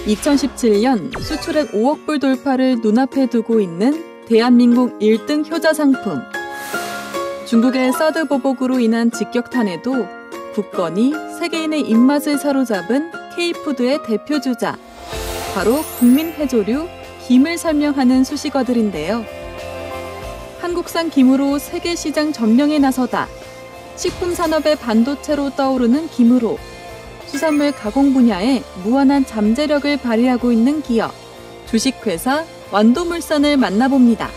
2017년 수출액 5억 불 돌파를 눈앞에 두고 있는 대한민국 1등 효자 상품. 중국의 사드 보복으로 인한 직격탄에도 굳건히 세계인의 입맛을 사로잡은 K푸드의 대표주자. 바로 국민 해조류 김을 설명하는 수식어들인데요. 한국산 김으로 세계 시장 점령에 나서다. 식품 산업의 반도체로 떠오르는 김으로 수산물 가공 분야에 무한한 잠재력을 발휘하고 있는 기업, 주식회사 완도물산을 만나봅니다.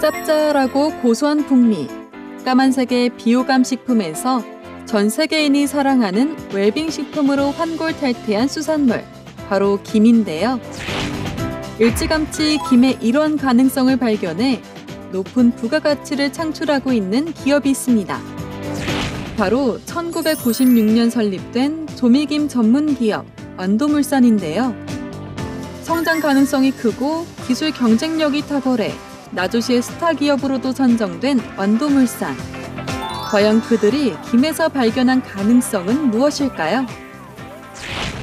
짭짤하고 고소한 풍미, 까만색의 비호감 식품에서 전 세계인이 사랑하는 웰빙 식품으로 환골탈태한 수산물, 바로 김인데요. 일찌감치 김의 이런 가능성을 발견해 높은 부가가치를 창출하고 있는 기업이 있습니다. 바로 1996년 설립된 조미김 전문 기업 완도물산인데요. 성장 가능성이 크고 기술 경쟁력이 탁월해 나주시의 스타 기업으로도 선정된 완도물산. 과연 그들이 김에서 발견한 가능성은 무엇일까요?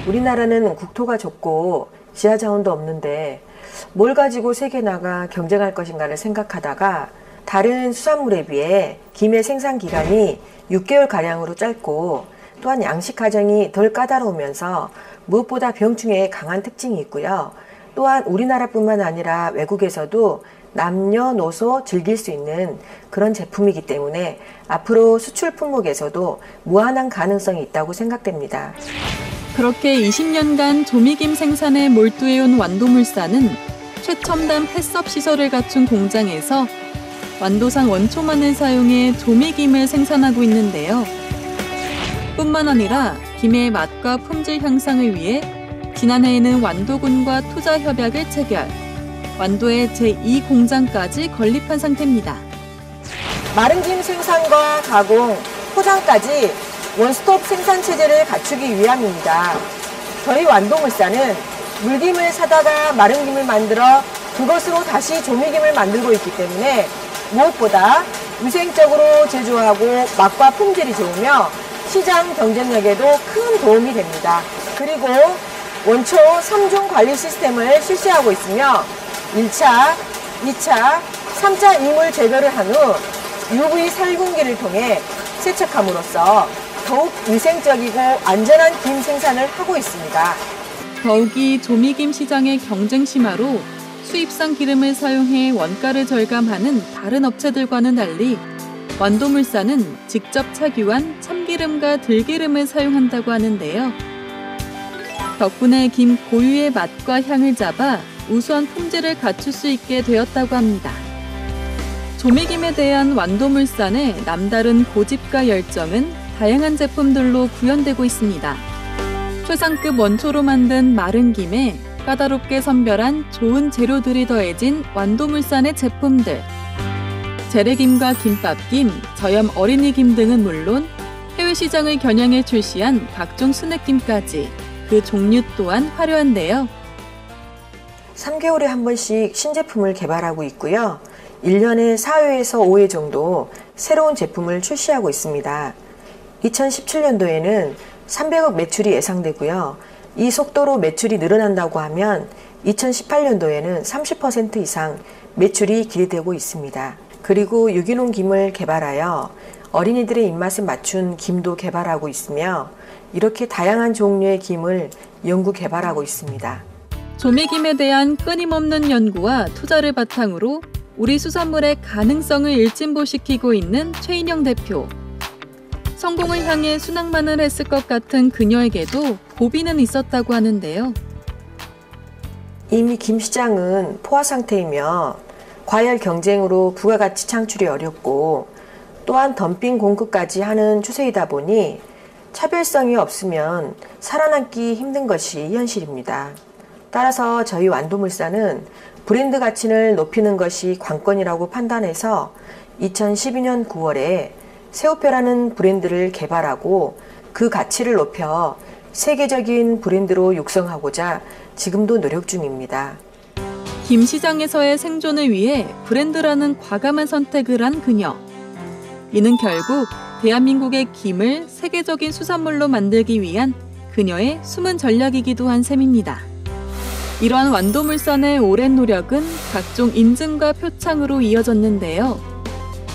우리나라는 국토가 좁고 지하 자원도 없는데 뭘 가지고 세계 나가 경쟁할 것인가를 생각하다가 다른 수산물에 비해 김의 생산 기간이 6개월가량으로 짧고 또한 양식 과정이 덜 까다로우면서 무엇보다 병충해에 강한 특징이 있고요. 또한 우리나라뿐만 아니라 외국에서도 남녀노소 즐길 수 있는 그런 제품이기 때문에 앞으로 수출 품목에서도 무한한 가능성이 있다고 생각됩니다. 그렇게 20년간 조미김 생산에 몰두해온 완도물산은 최첨단 펫섭 시설을 갖춘 공장에서 완도산 원초만을 사용해 조미김을 생산하고 있는데요. 뿐만 아니라 김의 맛과 품질 향상을 위해 지난해에는 완도군과 투자 협약을 체결, 완도의 제2공장까지 건립한 상태입니다. 마른 김 생산과 가공, 포장까지 원스톱 생산 체제를 갖추기 위함입니다. 저희 완도물산은 물김을 사다가 마른 김을 만들어 그것으로 다시 조미김을 만들고 있기 때문에 무엇보다 위생적으로 제조하고 맛과 품질이 좋으며 시장 경쟁력에도 큰 도움이 됩니다. 그리고 원초 3중 관리 시스템을 실시하고 있으며 1차, 2차, 3차 이물 제거를 한 후 UV 살균기를 통해 세척함으로써 더욱 위생적이고 안전한 김 생산을 하고 있습니다. 더욱이 조미김 시장의 경쟁 심화로 수입산 기름을 사용해 원가를 절감하는 다른 업체들과는 달리 완도물산은 직접 착유한 참기름과 들기름을 사용한다고 하는데요. 덕분에 김 고유의 맛과 향을 잡아 우수한 품질을 갖출 수 있게 되었다고 합니다. 조미김에 대한 완도물산의 남다른 고집과 열정은 다양한 제품들로 구현되고 있습니다. 최상급 원초로 만든 마른 김에 까다롭게 선별한 좋은 재료들이 더해진 완도물산의 제품들. 재래김과 김밥김, 저염 어린이김 등은 물론 해외 시장을 겨냥해 출시한 각종 스낵김까지 그 종류 또한 화려한데요. 3개월에 한 번씩 신제품을 개발하고 있고요. 1년에 4회에서 5회 정도 새로운 제품을 출시하고 있습니다. 2017년도에는 300억 매출이 예상되고요. 이 속도로 매출이 늘어난다고 하면 2018년도에는 30% 이상 매출이 기대되고 있습니다. 그리고 유기농 김을 개발하여 어린이들의 입맛에 맞춘 김도 개발하고 있으며 이렇게 다양한 종류의 김을 연구 개발하고 있습니다. 조미김에 대한 끊임없는 연구와 투자를 바탕으로 우리 수산물의 가능성을 일진보시키고 있는 최인영 대표. 성공을 향해 순항만을 했을 것 같은 그녀에게도 고비는 있었다고 하는데요. 이미 김 시장은 포화 상태이며 과열 경쟁으로 부가가치 창출이 어렵고 또한 덤핑 공급까지 하는 추세이다 보니 차별성이 없으면 살아남기 힘든 것이 현실입니다. 따라서 저희 완도물산은 브랜드 가치를 높이는 것이 관건이라고 판단해서 2012년 9월에 새우표라는 브랜드를 개발하고 그 가치를 높여 세계적인 브랜드로 육성하고자 지금도 노력 중입니다. 김 시장에서의 생존을 위해 브랜드라는 과감한 선택을 한 그녀. 이는 결국 대한민국의 김을 세계적인 수산물로 만들기 위한 그녀의 숨은 전략이기도 한 셈입니다. 이러한 완도물산의 오랜 노력은 각종 인증과 표창으로 이어졌는데요.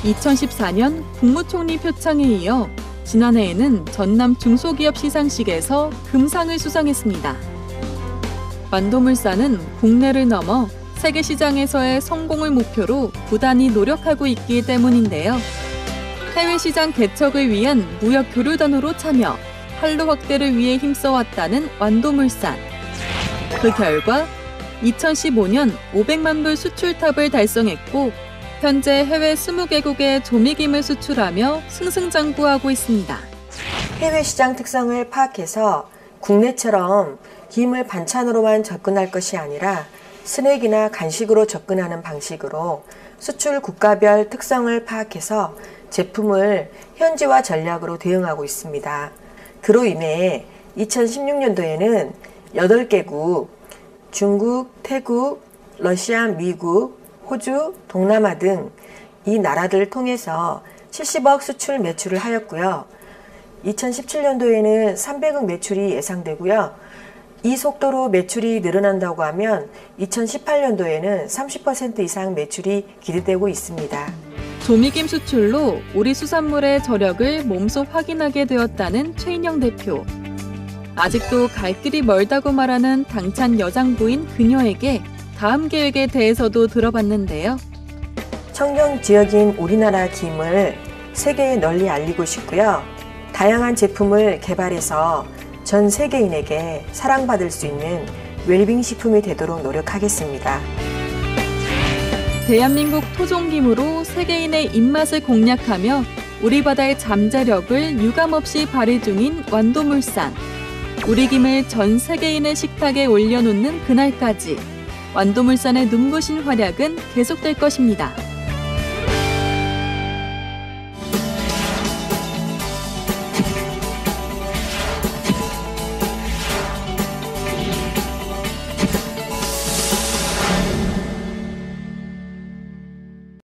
2014년 국무총리 표창에 이어 지난해에는 전남 중소기업 시상식에서 금상을 수상했습니다. 완도물산은 국내를 넘어 세계 시장에서의 성공을 목표로 부단히 노력하고 있기 때문인데요. 해외 시장 개척을 위한 무역 교류단으로 참여, 판로 확대를 위해 힘써왔다는 완도물산. 그 결과 2015년 500만 불 수출탑을 달성했고 현재 해외 20개국에 조미김을 수출하며 승승장구하고 있습니다. 해외 시장 특성을 파악해서 국내처럼 김을 반찬으로만 접근할 것이 아니라 스낵이나 간식으로 접근하는 방식으로 수출 국가별 특성을 파악해서 제품을 현지화 전략으로 대응하고 있습니다. 그로 인해 2016년도에는 8개국, 중국, 태국, 러시아, 미국, 호주, 동남아 등 이 나라들을 통해서 70억 수출 매출을 하였고요. 2017년도에는 300억 매출이 예상되고요. 이 속도로 매출이 늘어난다고 하면 2018년도에는 30% 이상 매출이 기대되고 있습니다. 조미김 수출로 우리 수산물의 저력을 몸소 확인하게 되었다는 최인영 대표. 아직도 갈 길이 멀다고 말하는 당찬 여장부인 그녀에게 다음 계획에 대해서도 들어봤는데요. 청정 지역인 우리나라 김을 세계에 널리 알리고 싶고요. 다양한 제품을 개발해서 전 세계인에게 사랑받을 수 있는 웰빙 식품이 되도록 노력하겠습니다. 대한민국 토종김으로 세계인의 입맛을 공략하며 우리 바다의 잠재력을 유감없이 발휘 중인 완도물산. 우리 김을 전 세계인의 식탁에 올려놓는 그날까지 완도물산의 눈부신 활약은 계속될 것입니다.